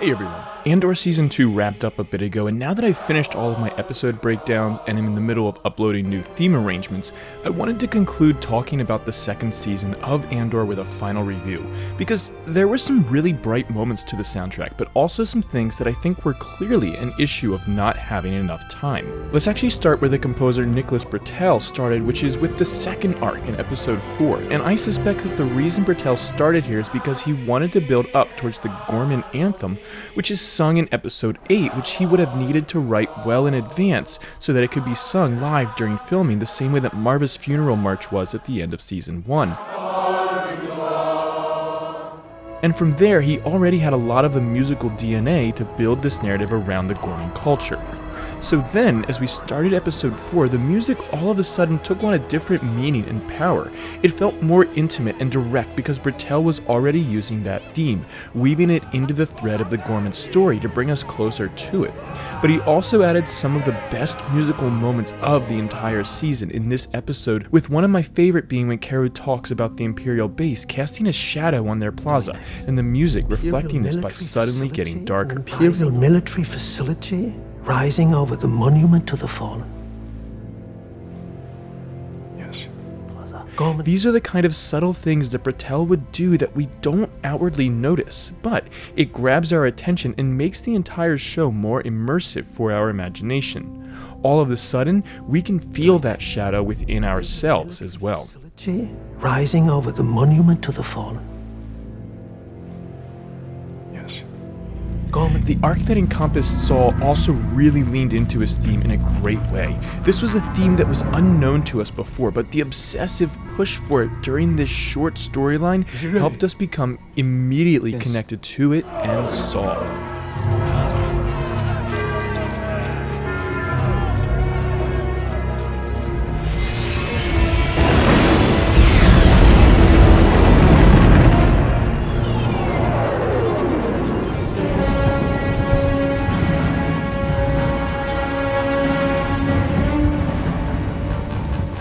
Hey everyone, Andor Season 2 wrapped up a bit ago, and now that I've finished all of my episode breakdowns and am in the middle of uploading new theme arrangements, I wanted to conclude talking about the second season of Andor with a final review, because there were some really bright moments to the soundtrack, but also some things that I think were clearly an issue of not having enough time. Let's actually start where the composer Nicholas Britell started, which is with the second arc in episode 4, and I suspect that the reason Britell started here is because he wanted to build up towards the Gorman anthem, which is sung in episode 8, which he would have needed to write well in advance so that it could be sung live during filming, the same way that Marva's funeral march was at the end of season 1. And from there, he already had a lot of the musical DNA to build this narrative around the Gorman culture. So then, as we started episode 4, the music all of a sudden took on a different meaning and power. It felt more intimate and direct because Britell was already using that theme, weaving it into the thread of the Gorman story to bring us closer to it. But he also added some of the best musical moments of the entire season in this episode, with one of my favorite being when Carew talks about the Imperial base casting a shadow on their plaza, and the music reflecting this by suddenly getting darker. Imperial military facility? Rising over the monument to the fallen. Yes. These are the kind of subtle things that Britell would do that we don't outwardly notice, but it grabs our attention and makes the entire show more immersive for our imagination. All of a sudden, we can feel that shadow within ourselves as well. Rising over the monument to the fallen. The arc that encompassed Saul also really leaned into his theme in a great way. This was a theme that was unknown to us before, but the obsessive push for it during this short storyline helped us become immediately connected to it and Saul.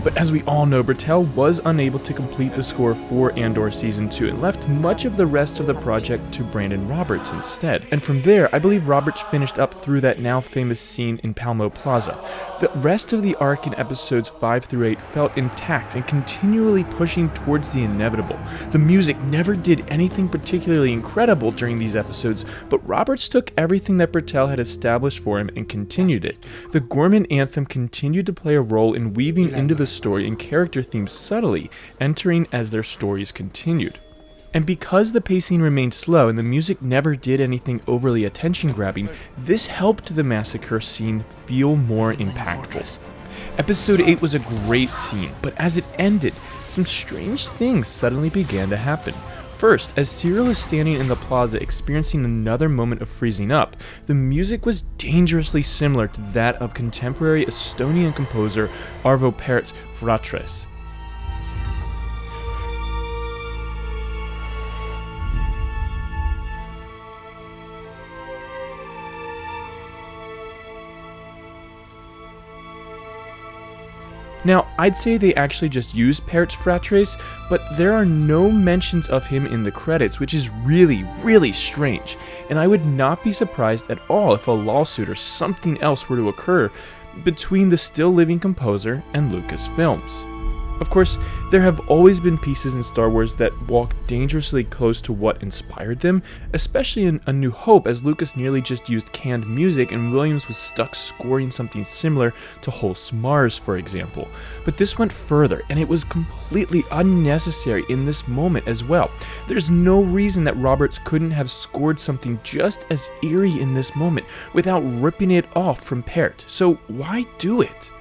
But as we all know, Britell was unable to complete the score for Andor Season 2 and left much of the rest of the project to Brandon Roberts instead. And from there, I believe Roberts finished up through that now famous scene in Palmo Plaza. The rest of the arc in episodes 5 through 8 felt intact and continually pushing towards the inevitable. The music never did anything particularly incredible during these episodes, but Roberts took everything that Britell had established for him and continued it. The Gorman anthem continued to play a role in weaving into the story and character themes subtly, entering as their stories continued. And because the pacing remained slow and the music never did anything overly attention-grabbing, this helped the massacre scene feel more impactful. Episode 8 was a great scene, but as it ended, some strange things suddenly began to happen. First, as Cyril is standing in the plaza experiencing another moment of freezing up, the music was dangerously similar to that of contemporary Estonian composer Arvo Parrot's Fratres. Now, I'd say they actually just used Parrot's Fratres, but there are no mentions of him in the credits, which is really strange, and I would not be surprised at all if a lawsuit or something else were to occur between the still living composer and Lucasfilms. Of course, there have always been pieces in Star Wars that walk dangerously close to what inspired them, especially in A New Hope, as Lucas nearly just used canned music and Williams was stuck scoring something similar to Holst Mars, for example. But this went further, and it was completely unnecessary in this moment as well. There's no reason that Roberts couldn't have scored something just as eerie in this moment without ripping it off from Parrot, so why do it?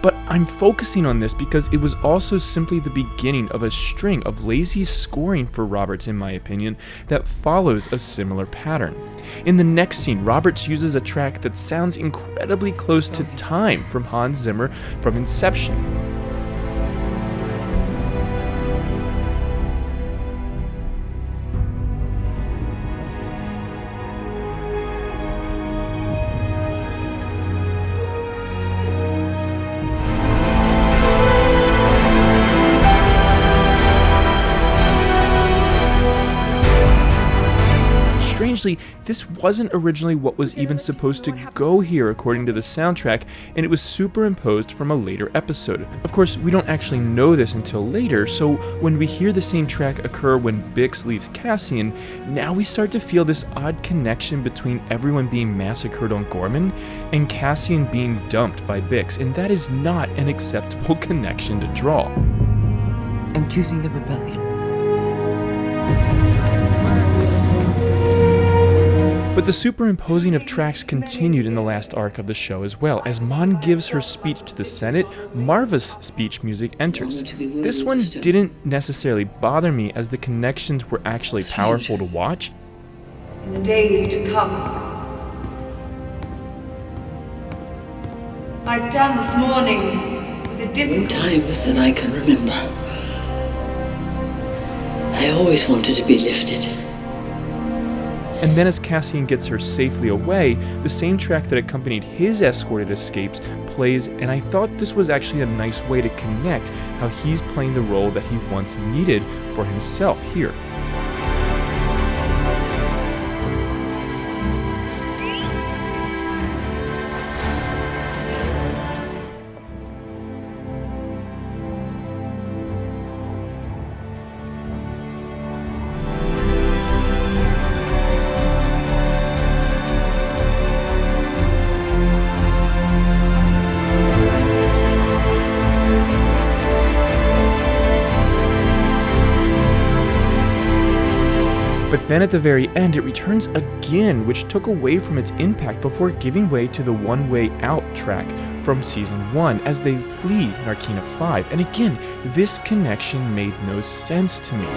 But I'm focusing on this because it was also simply the beginning of a string of lazy scoring for Roberts, in my opinion, that follows a similar pattern. In the next scene, Roberts uses a track that sounds incredibly close to Time from Hans Zimmer from Inception. strangely, this wasn't originally what was even supposed to go here according to the soundtrack, and it was superimposed from a later episode. Of course, we don't actually know this until later, so when we hear the same track occur when Bix leaves Cassian, now we start to feel this odd connection between everyone being massacred on Gorman and Cassian being dumped by Bix, and that is not an acceptable connection to draw. I'm choosing the rebellion. But the superimposing of tracks continued in the last arc of the show as well. As Mon gives her speech to the Senate, Marva's speech music enters. This one didn't necessarily bother me, as the connections were actually powerful to watch. In the days to come, I stand this morning with a different times than I can remember. I always wanted to be lifted. And then as Cassian gets her safely away, the same track that accompanied his escorted escapes plays, and I thought this was actually a nice way to connect how he's playing the role that he once needed for himself here. But then at the very end, it returns again, which took away from its impact before giving way to the One Way Out track from Season 1 as they flee Narkina 5. And again, this connection made no sense to me.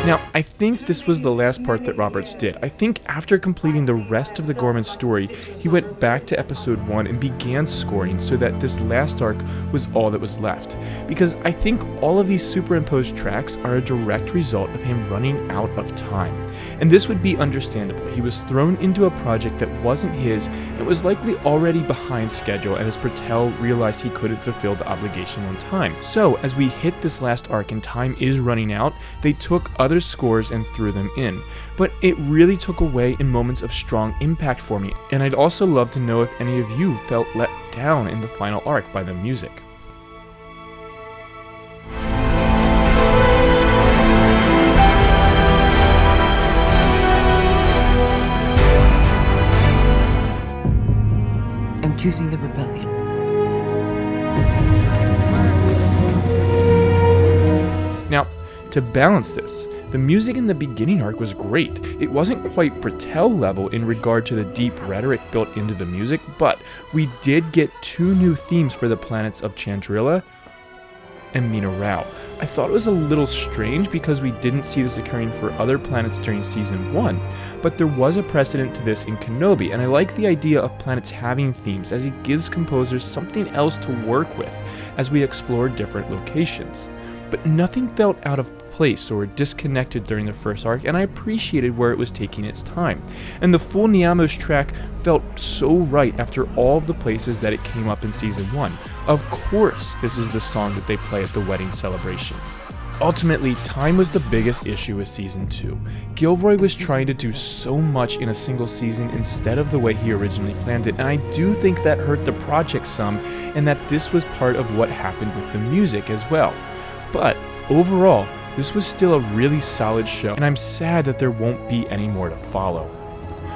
Now, I think this was the last part that Roberts did. I think after completing the rest of the Gorman story, he went back to episode 1 and began scoring so that this last arc was all that was left. Because I think all of these superimposed tracks are a direct result of him running out of time. And this would be understandable. He was thrown into a project that wasn't his and was likely already behind schedule, as Britell realized he couldn't fulfill the obligation on time. So, as we hit this last arc and time is running out, they took other scores and threw them in. But it really took away in moments of strong impact for me, and I'd also love to know if any of you felt let down in the final arc by the music. I'm choosing the rebellion. Now, to balance this, the music in the beginning arc was great. It wasn't quite Britell level in regard to the deep rhetoric built into the music, but we did get 2 new themes for the planets of Chandrila and Mina Rao. I thought it was a little strange because we didn't see this occurring for other planets during Season 1, but there was a precedent to this in Kenobi, and I like the idea of planets having themes, as it gives composers something else to work with as we explore different locations. But nothing felt out of place or disconnected during the first arc, and I appreciated where it was taking its time. And the full Niamos track felt so right after all of the places that it came up in Season 1. Of course, this is the song that they play at the wedding celebration. Ultimately, time was the biggest issue with Season 2. Gilroy was trying to do so much in a single season instead of the way he originally planned it, and I do think that hurt the project some, and that this was part of what happened with the music as well. But overall, this was still a really solid show, and I'm sad that there won't be any more to follow.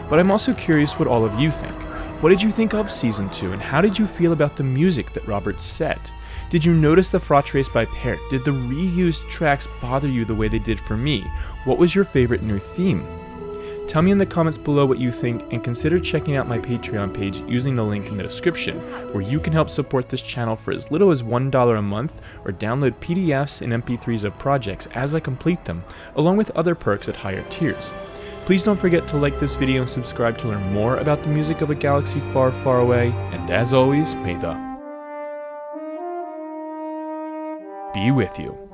But I'm also curious what all of you think. What did you think of Season 2, and how did you feel about the music that Roberts set? Did you notice the Fratres by Parrot? Did the reused tracks bother you the way they did for me? What was your favorite new theme? Tell me in the comments below what you think, and consider checking out my Patreon page using the link in the description, where you can help support this channel for as little as $1 a month, or download PDFs and MP3s of projects as I complete them, along with other perks at higher tiers. Please don't forget to like this video and subscribe to learn more about the music of a galaxy far, far away, and as always, may the be with you.